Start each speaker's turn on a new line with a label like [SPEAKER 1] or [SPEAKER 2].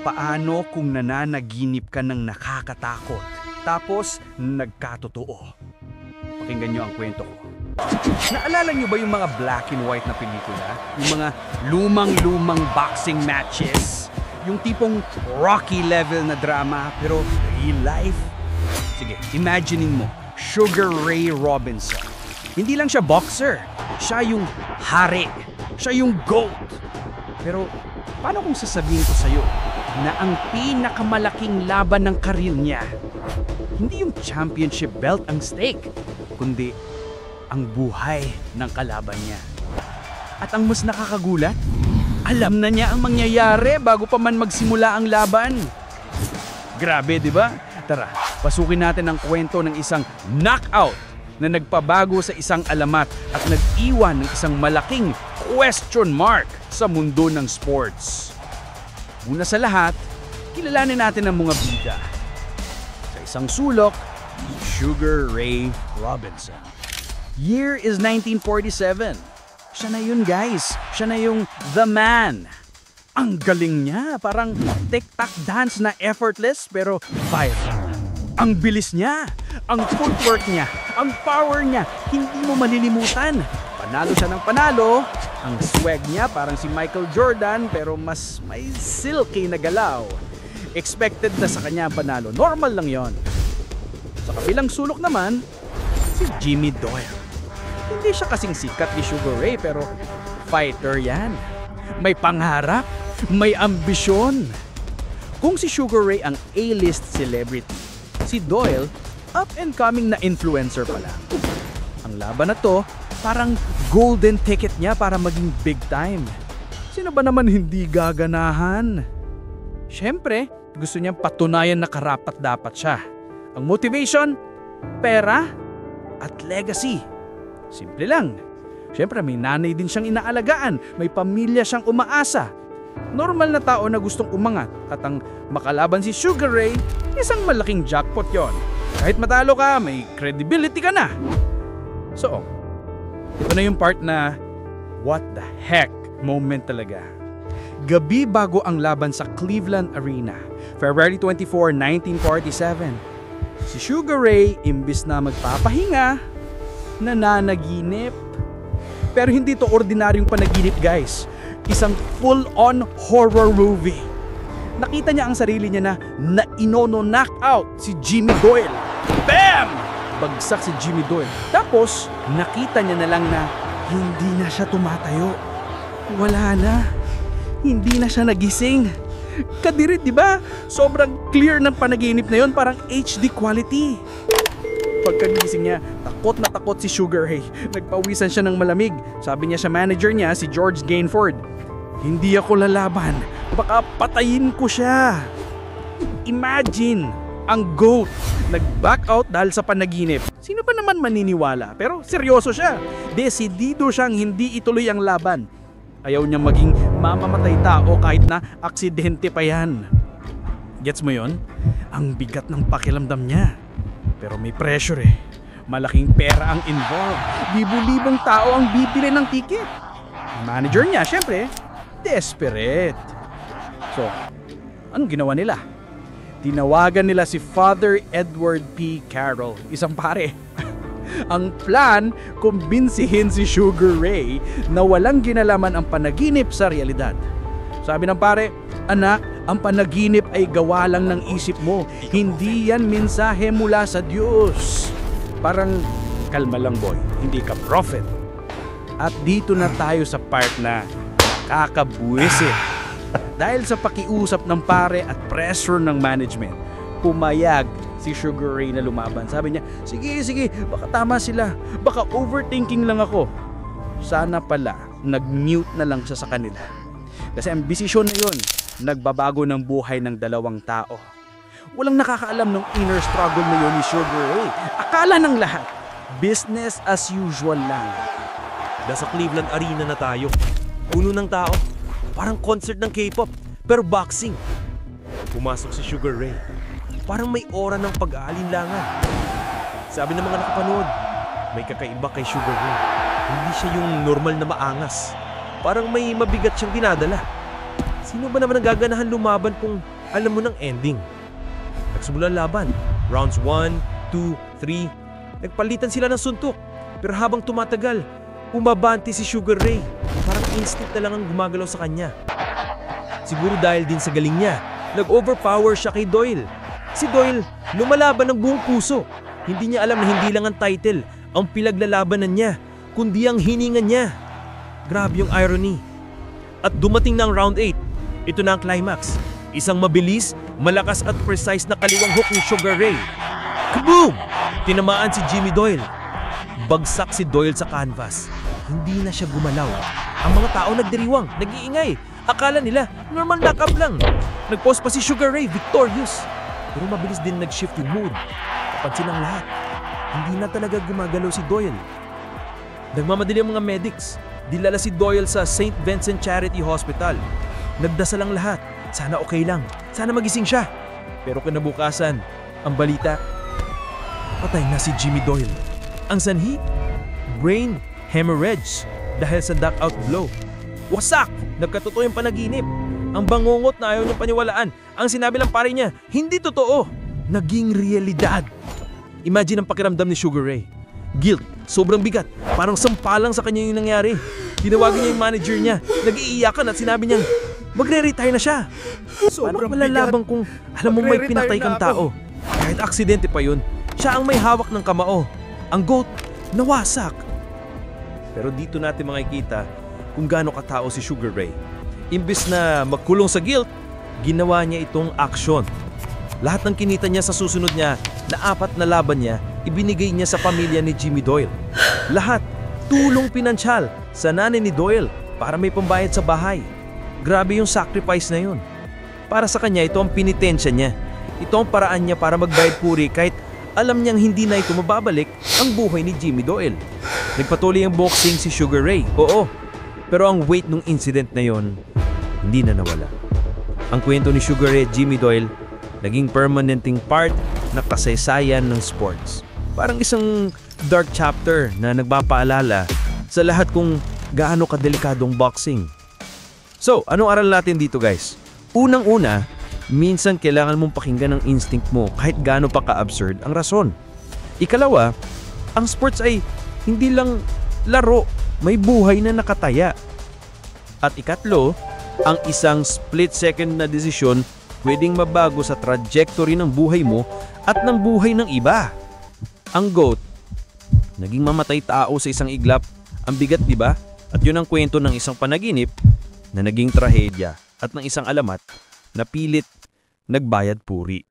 [SPEAKER 1] Paano kung nananaginip ka ng nakakatakot, tapos nagkatotoo? Pakinggan nyo ang kwento ko. Naalala nyo ba yung mga black and white na pelikula? Yung mga lumang-lumang boxing matches? Yung tipong Rocky level na drama, pero real life? Sige, imaginein mo, Sugar Ray Robinson. Hindi lang siya boxer, siya yung hari, siya yung GOAT. Pero paano kung sasabihin ko sa'yo na ang pinakamalaking laban ng karir niya, hindi yung championship belt ang stake, kundi ang buhay ng kalaban niya. At ang mas nakakagulat, alam na niya ang mangyayari bago pa man magsimula ang laban. Grabe, di ba? Tara, pasukin natin ang kwento ng isang knockout na nagpabago sa isang alamat at nag-iwan ng isang malaking question mark sa mundo ng sports. Una sa lahat, kilalanin natin ang mga bida. Sa isang sulok, Sugar Ray Robinson. Year is 1947. Siya na yun, guys. Siya na yung the man. Ang galing niya. Parang tic-tac dance na effortless pero viral. Ang bilis niya. Ang footwork niya. Ang power niya. Hindi mo malilimutan. Panalo siya ng panalo. Ang swag niya parang si Michael Jordan pero mas may silky na galaw. Expected na sa kanya ang panalo. Normal lang yon. Sa kabilang sulok naman, si Jimmy Doyle. Hindi siya kasing sikat ni Sugar Ray pero fighter yan. May pangarap, may ambisyon. Kung si Sugar Ray ang A-list celebrity, si Doyle up and coming na influencer pa lang. Ang laban na to, parang golden ticket niya para maging big time. Sino ba naman hindi gaganahan? Siyempre, gusto niyang patunayan na karapat-dapat siya. Ang motivation, pera, at legacy. Simple lang. Siyempre may nanay din siyang inaalagaan, may pamilya siyang umaasa. Normal na tao na gustong umangat at ang makalaban si Sugar Ray, isang malaking jackpot yon. Kahit matalo ka, may credibility ka na. So, ito na yung part na what the heck moment talaga. Gabi bago ang laban sa Cleveland Arena, February 24, 1947. Si Sugar Ray, imbis na magpapahinga, nananaginip. Pero hindi to ordinaryong panaginip, guys. Isang full-on horror movie. Nakita niya ang sarili niya na inono-knockout si Jimmy Doyle. Bam! Bagsak si Jimmy Doyle. Tapos, nakita niya na lang na hindi na siya tumatayo. Wala na. Hindi na siya nagising. Kadirit, di ba? Sobrang clear ng panaginip na yon, parang HD quality. Pagkagising niya, takot na takot si Sugar Ray. Nagpawisan siya ng malamig. Sabi niya sa manager niya, si George Gainford, "Hindi ako lalaban. Baka patayin ko siya." Imagine, ang GOAT nag-back out dahil sa panaginip. Sino ba naman maniniwala? Pero seryoso siya. Desidido siyang hindi ituloy ang laban. Ayaw niya maging mamamatay tao kahit na aksidente pa yan. Gets mo yon? Ang bigat ng pakiramdam niya. Pero may pressure eh. Malaking pera ang involved. Libu-libong tao ang bibili ng ticket. Ang manager niya, syempre, desperate. So, anong ginawa nila? Tinawagan nila si Father Edward P. Carroll, isang pare. Ang plan, kumbinsihin si Sugar Ray na walang ginalaman ang panaginip sa realidad. Sabi ng pare, "Anak, ang panaginip ay gawa lang ng isip mo. Hindi yan mensahe mula sa Diyos." Parang, kalma lang boy, hindi ka prophet. At dito na tayo sa part na nakakabuwisit. Dahil sa pakiusap ng pare at pressure ng management, pumayag si Sugar Ray na lumaban. Sabi niya, sige, baka tama sila. Baka overthinking lang ako. Sana pala, nag-mute na lang siya sa kanila. Kasi ang desisyon na yun, nagbabago ng buhay ng dalawang tao. Walang nakakaalam ng inner struggle na yun ni Sugar Ray. Akala ng lahat, business as usual lang.
[SPEAKER 2] Nasa Cleveland Arena na tayo. Puno ng tao. Parang concert ng K-pop, pero boxing. Pumasok si Sugar Ray. Parang may aura ng pag-aalinlangan. Sabi ng mga nakapanood, may kakaiba kay Sugar Ray. Hindi siya yung normal na maangas. Parang may mabigat siyang dinadala. Sino ba naman ang gaganahan lumaban kung alam mo ng ending. Nagsimula ang laban. Rounds 1, 2, 3. Nagpalitan sila ng suntok. Pero habang tumatagal, umabante si Sugar Ray. Parang instinct na lang ang gumagalaw sa kanya. Siguro dahil din sa galing niya, nag-overpower siya kay Doyle. Si Doyle, lumalaban ng buong puso. Hindi niya alam na hindi lang ang title ang pinaglalabanan niya, kundi ang hininga niya. Grabe yung irony. At dumating na ang round 8. Ito na ang climax. Isang mabilis, malakas at precise na kaliwang hook ni Sugar Ray. Kaboom! Tinamaan si Jimmy Doyle. Bagsak si Doyle sa canvas. Hindi na siya gumalaw. Ang mga tao nagdiriwang, nag-iingay. Akala nila, normal knock-up lang. Nag-post pa si Sugar Ray, victorious. Pero mabilis din nag-shift yung mood. Kapansin ng lahat. Hindi na talaga gumagalaw si Doyle. Nagmamadali ang mga medics. Dilala si Doyle sa St. Vincent Charity Hospital. Nagdasal ang lahat. Sana okay lang. Sana magising siya. Pero kinabukasan, ang balita, patay na si Jimmy Doyle. Ang sanhi? Brain hemorrhage dahil sa knockout blow. Wasak! Nagkatotoo yung panaginip. Ang bangungot na ayaw niyang paniwalaan. Ang sinabi lang pare niya, hindi totoo. Naging realidad. Imagine ang pakiramdam ni Sugar Ray. Guilt, sobrang bigat. Parang sampalang sa kanya yung nangyari. Tinawagan niya yung manager niya. Nag-iiyakan at sinabi niya, magre-retire na siya. Paano malalabang kung alam mo may pinatay kang tao? Kahit aksidente pa yun, siya ang may hawak ng kamao. Ang GOAT, nawasak. Pero dito natin makikita kung gaano katao si Sugar Ray. Imbis na magkulong sa guilt, ginawa niya itong aksyon. Lahat ng kinita niya sa susunod niya na 4 na laban niya, ibinigay niya sa pamilya ni Jimmy Doyle. Lahat, tulong pinansyal sa nanay ni Doyle para may pambayad sa bahay. Grabe yung sacrifice na yun. Para sa kanya, ito ang pinitensya niya. Ito ang paraan niya para magbayad puri kahit alam niyang hindi na ito mababalik ang buhay ni Jimmy Doyle. Nagpatuloy ang boxing si Sugar Ray, oo. Pero ang weight ng incident na yon, hindi na nawala. Ang kwento ni Sugar Ray at Jimmy Doyle, naging permanenting part na kasaysayan ng sports. Parang isang dark chapter na nagpapaalala sa lahat kung gaano kadelikadong boxing. So, anong aral natin dito guys? Unang-una, minsan kailangan mong pakinggan ang instinct mo kahit gaano pa ka-absurd ang rason. Ikalawa, ang sports ay hindi lang laro, may buhay na nakataya. At ikatlo, ang isang split-second na desisyon pwedeng mabago sa trajectory ng buhay mo at ng buhay ng iba. Ang GOAT, naging mamatay tao sa isang iglap. Ang bigat, di ba? At yun ang kwento ng isang panaginip na naging trahedya at ng isang alamat na pilit nagbayad puri.